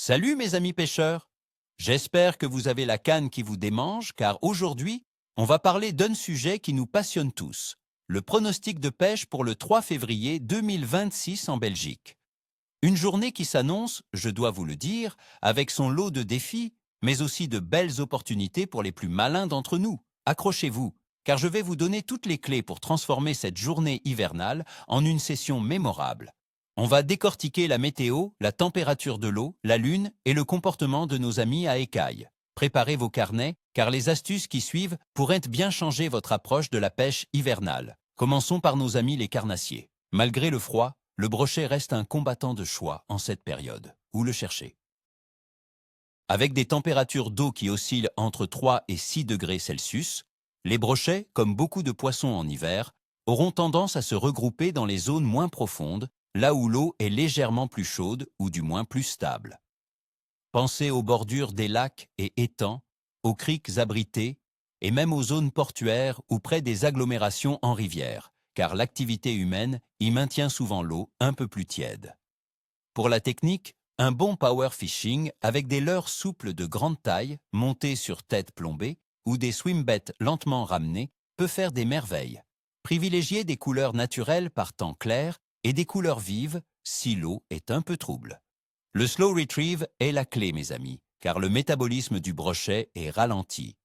Salut mes amis pêcheurs. J'espère que vous avez la canne qui vous démange car aujourd'hui, on va parler d'un sujet qui nous passionne tous, le pronostic de pêche pour le 3 février 2026 en Belgique. Une journée qui s'annonce, je dois vous le dire, avec son lot de défis, mais aussi de belles opportunités pour les plus malins d'entre nous. Accrochez-vous, car je vais vous donner toutes les clés pour transformer cette journée hivernale en une session mémorable. On va décortiquer la météo, la température de l'eau, la lune et le comportement de nos amis à écailles. Préparez vos carnets, car les astuces qui suivent pourraient bien changer votre approche de la pêche hivernale. Commençons par nos amis les carnassiers. Malgré le froid, le brochet reste un combattant de choix en cette période. Où le chercher? Avec des températures d'eau qui oscillent entre 3 et 6 degrés Celsius, les brochets, comme beaucoup de poissons en hiver, auront tendance à se regrouper dans les zones moins profondes, là où l'eau est légèrement plus chaude ou du moins plus stable. Pensez aux bordures des lacs et étangs, aux criques abritées et même aux zones portuaires ou près des agglomérations en rivière, car l'activité humaine y maintient souvent l'eau un peu plus tiède. Pour la technique, un bon power fishing avec des leurres souples de grande taille montées sur tête plombée ou des swimbets lentement ramenés peut faire des merveilles. Privilégiez des couleurs naturelles par temps clair et des couleurs vives si l'eau est un peu trouble. Le slow retrieve est la clé, mes amis, car le métabolisme du brochet est ralenti.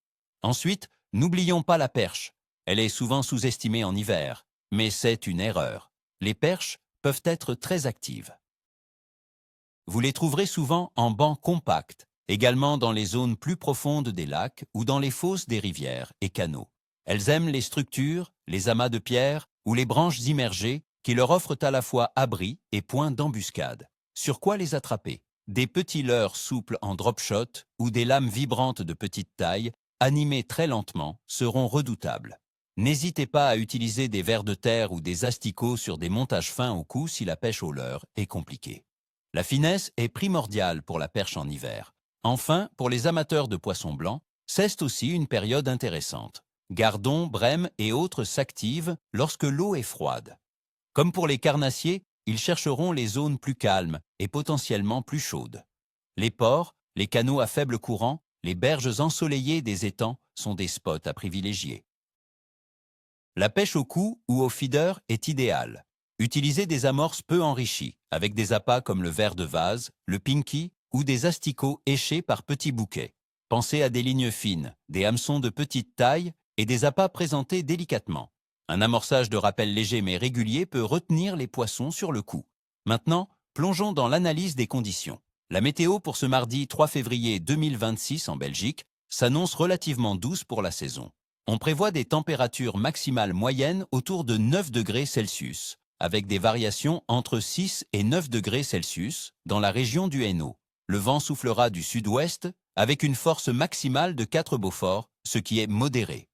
Ensuite, n'oublions pas la perche. Elle est souvent sous-estimée en hiver, mais c'est une erreur. Les perches peuvent être très actives. Vous les trouverez souvent en bancs compacts, également dans les zones plus profondes des lacs ou dans les fosses des rivières et canaux. Elles aiment les structures, les amas de pierres ou les branches immergées qui leur offrent à la fois abri et point d'embuscade. Sur quoi les attraper? Des petits leurres souples en drop shot ou des lames vibrantes de petite taille, animées très lentement, seront redoutables. N'hésitez pas à utiliser des vers de terre ou des asticots sur des montages fins au cou si la pêche au leurre est compliquée. La finesse est primordiale pour la perche en hiver. Enfin, pour les amateurs de poissons blancs, c'est aussi une période intéressante. Gardons, brèmes et autres s'activent lorsque l'eau est froide. Comme pour les carnassiers, ils chercheront les zones plus calmes et potentiellement plus chaudes. Les ports, les canaux à faible courant, les berges ensoleillées des étangs sont des spots à privilégier. La pêche au cou ou au feeder est idéale. Utilisez des amorces peu enrichies, avec des appâts comme le ver de vase, le pinky ou des asticots échés par petits bouquets. Pensez à des lignes fines, des hameçons de petite taille et des appâts présentés délicatement. Un amorçage de rappel léger mais régulier peut retenir les poissons sur le coup. Maintenant, plongeons dans l'analyse des conditions. La météo pour ce mardi 3 février 2026 en Belgique s'annonce relativement douce pour la saison. On prévoit des températures maximales moyennes autour de 9 degrés Celsius, avec des variations entre 6 et 9 degrés Celsius dans la région du Hainaut. Le vent soufflera du sud-ouest avec une force maximale de 4 Beaufort, ce qui est modéré.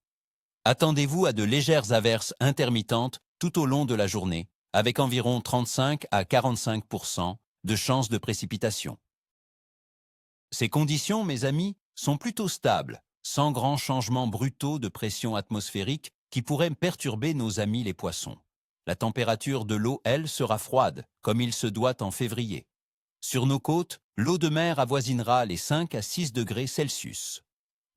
Attendez-vous à de légères averses intermittentes tout au long de la journée, avec environ 35 à 45% de chances de précipitation. Ces conditions, mes amis, sont plutôt stables, sans grands changements brutaux de pression atmosphérique qui pourraient perturber nos amis les poissons. La température de l'eau, elle, sera froide, comme il se doit en février. Sur nos côtes, l'eau de mer avoisinera les 5 à 6 degrés Celsius.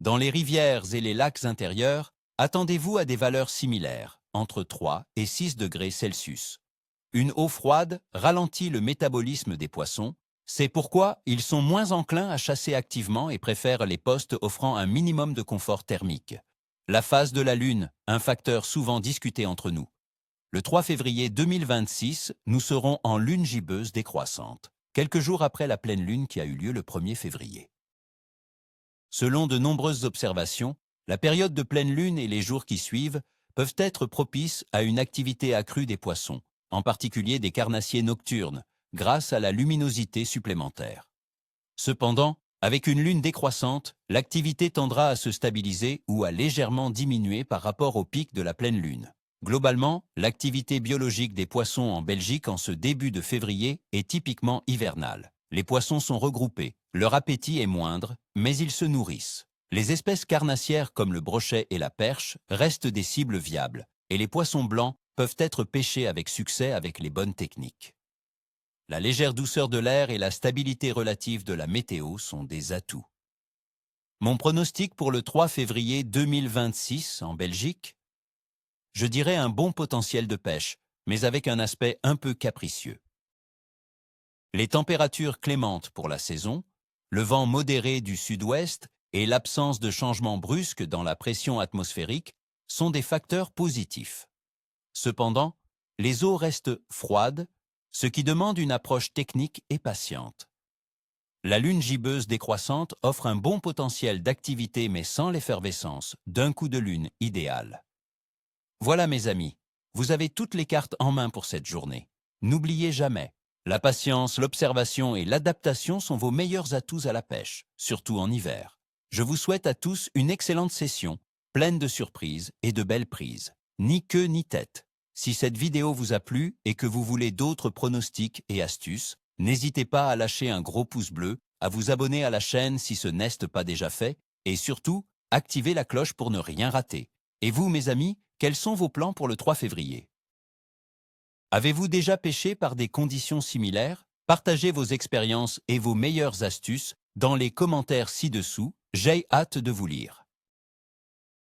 Dans les rivières et les lacs intérieurs, attendez-vous à des valeurs similaires, entre 3 et 6 degrés Celsius. Une eau froide ralentit le métabolisme des poissons. C'est pourquoi ils sont moins enclins à chasser activement et préfèrent les postes offrant un minimum de confort thermique. La phase de la Lune, un facteur souvent discuté entre nous. Le 3 février 2026, nous serons en lune gibbeuse décroissante, quelques jours après la pleine lune qui a eu lieu le 1er février. Selon de nombreuses observations, la période de pleine lune et les jours qui suivent peuvent être propices à une activité accrue des poissons, en particulier des carnassiers nocturnes, grâce à la luminosité supplémentaire. Cependant, avec une lune décroissante, l'activité tendra à se stabiliser ou à légèrement diminuer par rapport au pic de la pleine lune. Globalement, l'activité biologique des poissons en Belgique en ce début de février est typiquement hivernale. Les poissons sont regroupés, leur appétit est moindre, mais ils se nourrissent. Les espèces carnassières comme le brochet et la perche restent des cibles viables, et les poissons blancs peuvent être pêchés avec succès avec les bonnes techniques. La légère douceur de l'air et la stabilité relative de la météo sont des atouts. Mon pronostic pour le 3 février 2026 en Belgique? Je dirais un bon potentiel de pêche, mais avec un aspect un peu capricieux. Les températures clémentes pour la saison, le vent modéré du sud-ouest et l'absence de changements brusques dans la pression atmosphérique sont des facteurs positifs. Cependant, les eaux restent froides, ce qui demande une approche technique et patiente. La lune gibbeuse décroissante offre un bon potentiel d'activité mais sans l'effervescence d'un coup de lune idéal. Voilà mes amis, vous avez toutes les cartes en main pour cette journée. N'oubliez jamais, la patience, l'observation et l'adaptation sont vos meilleurs atouts à la pêche, surtout en hiver. Je vous souhaite à tous une excellente session, pleine de surprises et de belles prises. Ni queue ni tête. Si cette vidéo vous a plu et que vous voulez d'autres pronostics et astuces, n'hésitez pas à lâcher un gros pouce bleu, à vous abonner à la chaîne si ce n'est pas déjà fait, et surtout, activez la cloche pour ne rien rater. Et vous, mes amis, quels sont vos plans pour le 3 février? Avez-vous déjà pêché par des conditions similaires? Partagez vos expériences et vos meilleures astuces dans les commentaires ci-dessous, j'ai hâte de vous lire.